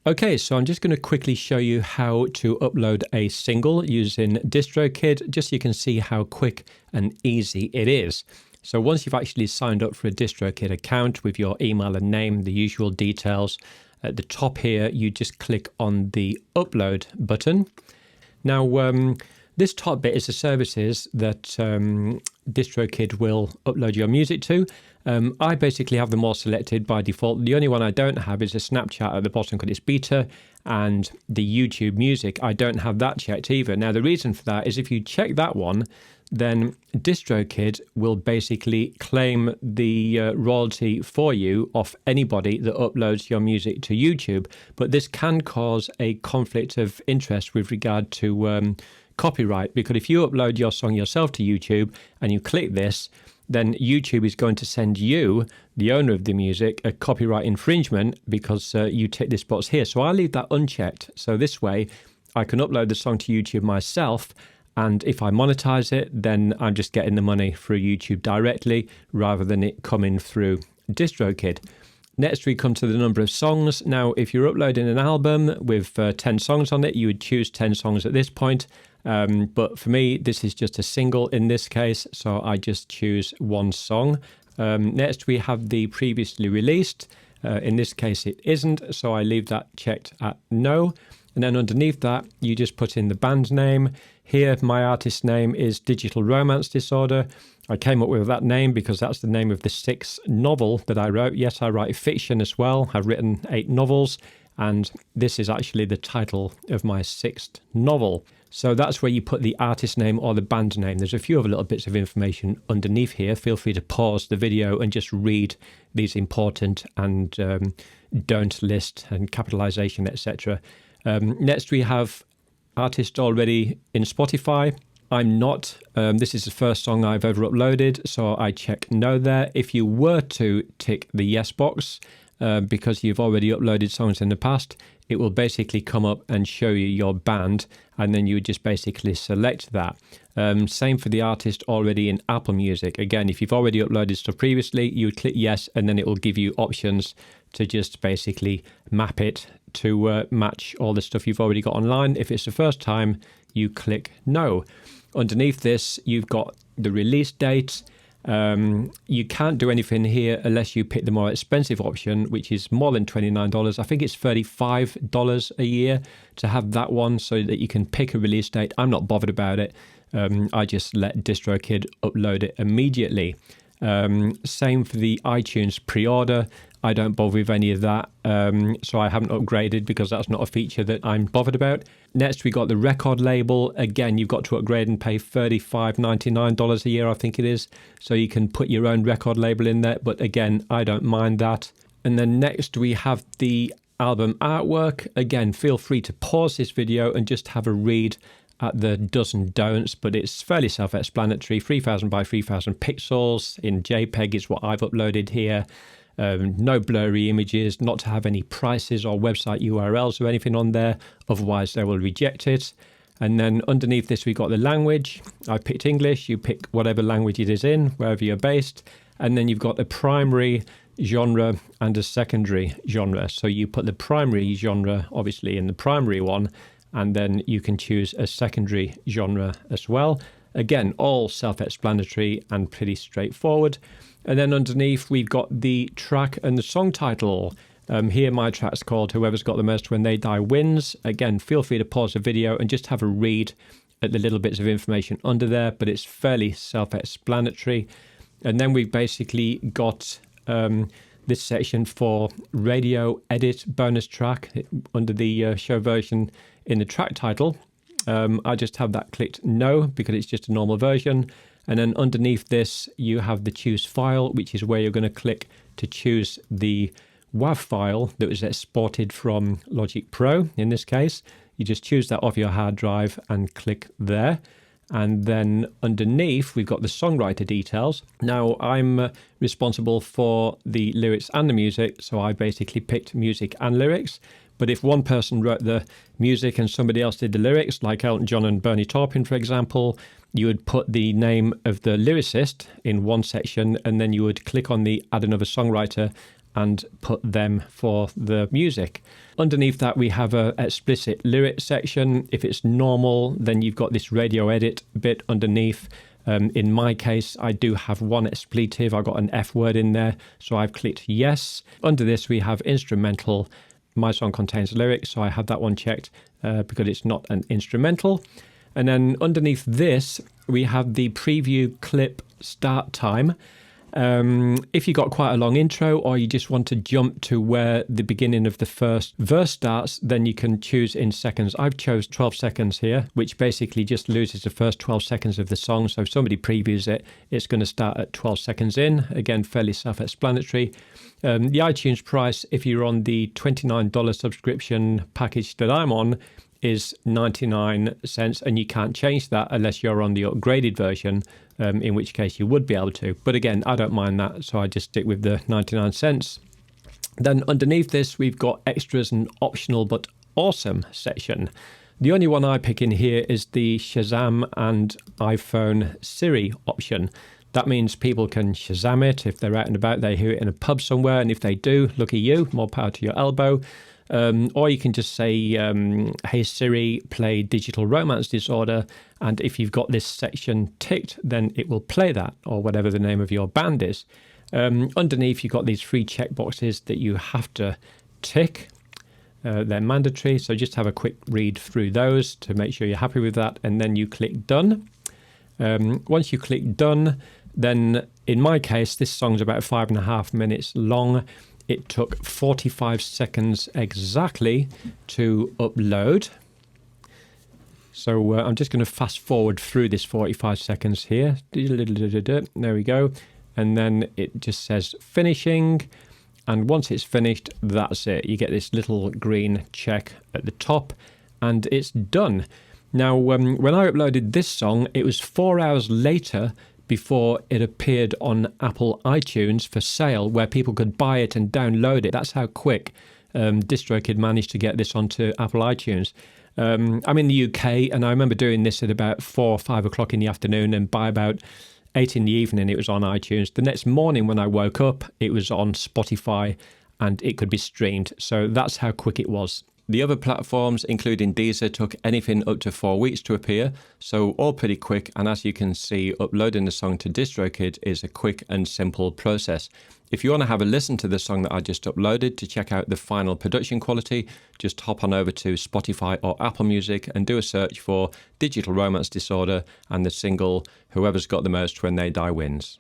Okay, so I'm just going to quickly show you how to upload a single using Distrokid, just so you can see how quick and easy it is. So once you've actually signed up for a Distrokid account with your email and name, the usual details, at the top here, you just click on the upload button. Now, this top bit is the services that Distrokid will upload your music to. I basically have them all selected by default. The only one I don't have is a Snapchat at the bottom because it's beta, and the YouTube music, I don't have that checked either. Now, the reason for that is if you check that one, then Distrokid will basically claim the royalty for you off anybody that uploads your music to YouTube. But this can cause a conflict of interest with regard to copyright, because if you upload your song yourself to YouTube and you click this, then YouTube is going to send you, the owner of the music, a copyright infringement because you tick this box here. So I leave that unchecked. So this way I can upload the song to YouTube myself, and if I monetize it, then I'm just getting the money through YouTube directly rather than it coming through Distrokid. Next, we come to the number of songs. Now, if you're uploading an album with 10 songs on it, you would choose 10 songs at this point. But for me, this is just a single in this case, so I just choose one song. Next, we have the previously released. In this case, it isn't, so I leave that checked at no. And then underneath that, you just put in the band name. Here, my artist name is Digital Romance Disorder. I came up with that name because that's the name of the 6th novel that I wrote. Yes, I write fiction as well. I've written 8 novels, and this is actually the title of my 6th novel. So that's where you put the artist name or the band name. There's a few other little bits of information underneath here. Feel free to pause the video and just read these important and don't list and capitalization, etc. Next, we have artist already in Spotify. I'm not. This is the first song I've ever uploaded, so I check no there. If you were to tick the yes box, because you've already uploaded songs in the past, it will basically come up and show you your band, and then you would just basically select that. Same for the artist already in Apple Music. Again, if you've already uploaded stuff previously, you would click yes, and then it will give you options to just basically map it to match all the stuff you've already got online. If it's the first time, you click no. Underneath this, you've got the release date. You can't do anything here unless you pick the more expensive option, which is more than $29. I think it's $35 a year to have that one, so that you can pick a release date. I'm not bothered about it. I just let Distrokid upload it immediately. Same for the iTunes pre-order. I don't bother with any of that, so I haven't upgraded because that's not a feature that I'm bothered about. Next, we got the record label. Again, you've got to upgrade and pay $35.99 a year, I think it is, so you can put your own record label in there, but again, I don't mind that. And then next, we have the album artwork. Again, feel free to pause this video and just have a read at the do's and don'ts, but it's fairly self-explanatory. 3000 by 3000 pixels in JPEG is what I've uploaded here. No blurry images, not to have any prices or website URLs or anything on there, otherwise they will reject it. And then underneath this, we've got the language. I picked English, you pick whatever language it is in, wherever you're based. And then you've got a primary genre and a secondary genre. So you put the primary genre, obviously, in the primary one, and then you can choose a secondary genre as well. Again, all self-explanatory and pretty straightforward. And then underneath, we've got the track and the song title. Here, my track's called Whoever's Got the Most When They Die Wins. Again, feel free to pause the video and just have a read at the little bits of information under there, but it's fairly self-explanatory. And then we've basically got this section for radio edit bonus track under the show version in the track title. I just have that clicked no because it's just a normal version. And then underneath this, you have the choose file, which is where you're going to click to choose the WAV file that was exported from Logic Pro. In this case, you just choose that off your hard drive and click there. And then underneath, we've got the songwriter details. Now, I'm responsible for the lyrics and the music, so I basically picked music and lyrics. But if one person wrote the music and somebody else did the lyrics, like Elton John and Bernie Taupin, for example, you would put the name of the lyricist in one section, and then you would click on the Add Another Songwriter and put them for the music. Underneath that, we have a explicit lyric section. If it's normal, then you've got this radio edit bit underneath. In my case, I do have one expletive. I got an F word in there, so I've clicked yes. Under this, we have instrumental. My song contains lyrics, so I have that one checked because it's not an instrumental. And then underneath this, we have the preview clip start time. If you got quite a long intro, or you just want to jump to where the beginning of the first verse starts, then you can choose in seconds. I've chose 12 seconds here, which basically just loses the first 12 seconds of the song. So if somebody previews it, it's going to start at 12 seconds in. Again, fairly self-explanatory. The iTunes price, if you're on the $29 subscription package that I'm on, is 99 cents, and you can't change that unless you're on the upgraded version, in which case you would be able to. But again, I don't mind that, so I just stick with the 99 cents. Then underneath this, we've got extras and optional but awesome section. The only one I pick in here is the Shazam and iPhone Siri option. That means people can Shazam it if they're out and about, they hear it in a pub somewhere, and if they do, lucky you, more power to your elbow. Or you can just say, hey Siri, play Digital Romance Disorder, and if you've got this section ticked, then it will play that, or whatever the name of your band is. Underneath, you've got these 3 checkboxes that you have to tick. They're mandatory, so just have a quick read through those to make sure you're happy with that, and then you click done. Once you click done, then in my case, this song's about 5.5 minutes long. It took 45 seconds exactly to upload. So I'm just going to fast forward through this 45 seconds here. There we go. And then it just says finishing. And once it's finished, that's it. You get this little green check at the top and it's done. Now, when I uploaded this song, it was 4 hours later before it appeared on Apple iTunes for sale, where people could buy it and download it. That's how quick Distrokid managed to get this onto Apple iTunes. I'm in the UK, and I remember doing this at about 4 or 5 o'clock in the afternoon, and by about 8 in the evening, it was on iTunes. The next morning when I woke up, it was on Spotify, and it could be streamed. So that's how quick it was. The other platforms, including Deezer, took anything up to 4 weeks to appear, so all pretty quick, and as you can see, uploading the song to Distrokid is a quick and simple process. If you want to have a listen to the song that I just uploaded to check out the final production quality, just hop on over to Spotify or Apple Music and do a search for Digital Romance Disorder and the single Whoever's Got the Most When They Die Wins.